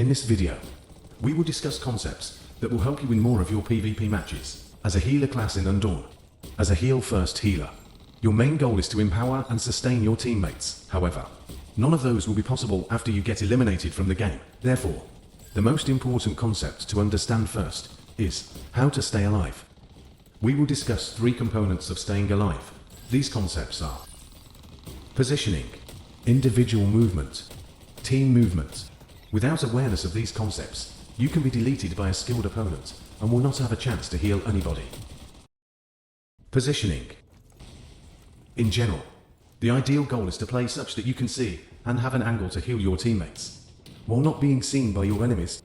In this video, we will discuss concepts that will help you win more of your PvP matches as a healer class in Undawn. As a heal-first healer, your main goal is to empower and sustain your teammates. However, none of those will be possible after you get eliminated from the game. Therefore, the most important concept to understand first is how to stay alive. We will discuss 3 components of staying alive. These concepts are positioning, individual movement, team movement. Without awareness of these concepts, you can be deleted by a skilled opponent and will not have a chance to heal anybody. Positioning. In general, the ideal goal is to play such that you can see and have an angle to heal your teammates, while not being seen by your enemies.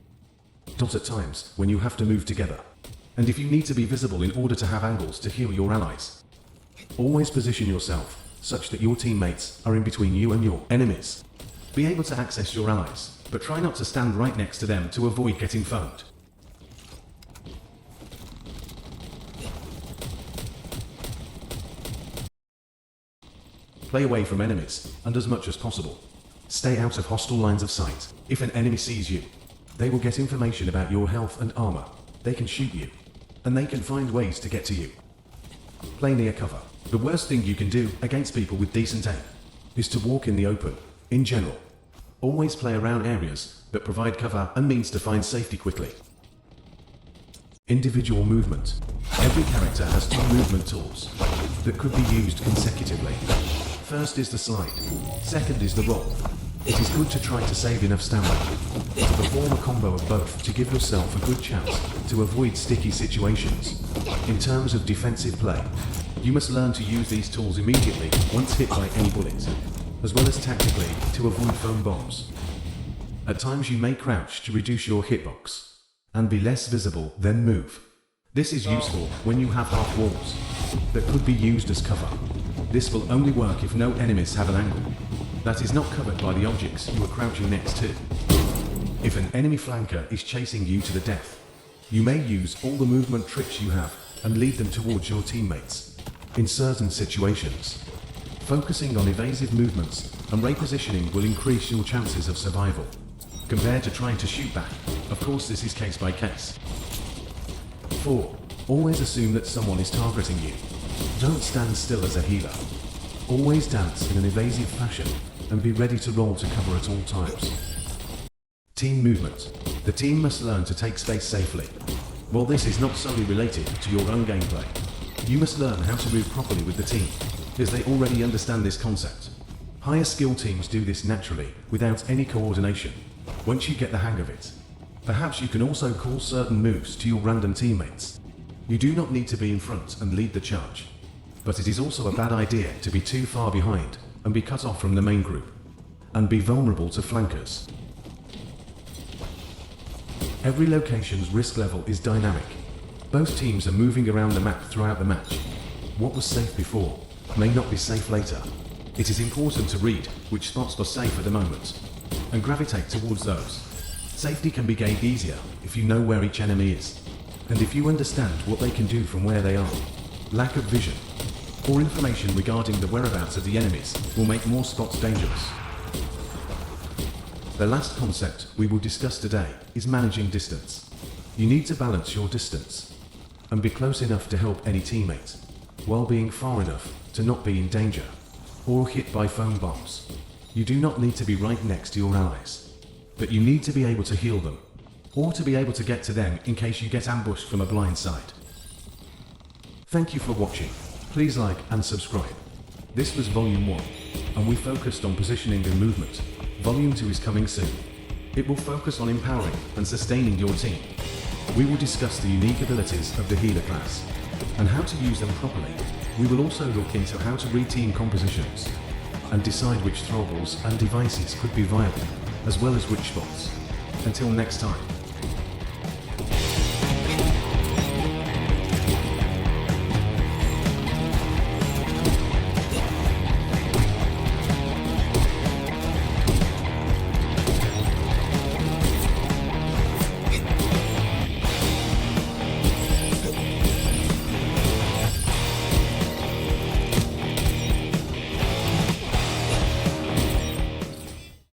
At times when you have to move together, and if you need to be visible in order to have angles to heal your allies. Always position yourself such that your teammates are in between you and your enemies. Be able to access your allies, but try not to stand right next to them to avoid getting foamed. Play away from enemies, and as much as possible, stay out of hostile lines of sight. If an enemy sees you, they will get information about your health and armor. They can shoot you, and they can find ways to get to you. Play near cover. The worst thing you can do against people with decent aim is to walk in the open. In general, always play around areas that provide cover and means to find safety quickly. Individual movement. Every character has 2 movement tools that could be used consecutively. First is the slide. Second is the roll. It is good to try to save enough stamina to perform a combo of both to give yourself a good chance to avoid sticky situations. In terms of defensive play, you must learn to use these tools immediately once hit by any bullet, as well as tactically to avoid foam bombs. At times you may crouch to reduce your hitbox and be less visible, then move. This is useful when you have half walls that could be used as cover. This will only work if no enemies have an angle that is not covered by the objects you are crouching next to. If an enemy flanker is chasing you to the death, you may use all the movement tricks you have and lead them towards your teammates. In certain situations, focusing on evasive movements and repositioning will increase your chances of survival, compared to trying to shoot back. Of course, this is case by case. 4. Always assume that someone is targeting you. Don't stand still as a healer. Always dance in an evasive fashion and be ready to roll to cover at all times. Team movement. The team must learn to take space safely. While this is not solely related to your own gameplay, you must learn how to move properly with the team, as they already understand this concept. Higher skill teams do this naturally, without any coordination. Once you get the hang of it, perhaps you can also call certain moves to your random teammates. You do not need to be in front and lead the charge, but it is also a bad idea to be too far behind and be cut off from the main group, and be vulnerable to flankers. Every location's risk level is dynamic. Both teams are moving around the map throughout the match. What was safe before may not be safe later. It is important to read which spots are safe at the moment and gravitate towards those. Safety can be gained easier if you know where each enemy is, and if you understand what they can do from where they are. Lack of vision or information regarding the whereabouts of the enemies will make more spots dangerous. The last concept we will discuss today is managing distance. You need to balance your distance and be close enough to help any teammate, while being far enough to not be in danger or hit by foam bombs. You do not need to be right next to your allies, but you need to be able to heal them, or to be able to get to them in case you get ambushed from a blind side. Thank you for watching. Please like and subscribe. This was Volume 1, and we focused on positioning and movement. Volume 2 is coming soon. It will focus on empowering and sustaining your team. We will discuss the unique abilities of the healer class and how to use them properly. We will also look into how to read team compositions and decide which throwables and devices could be viable, as well as which spots. Until next time.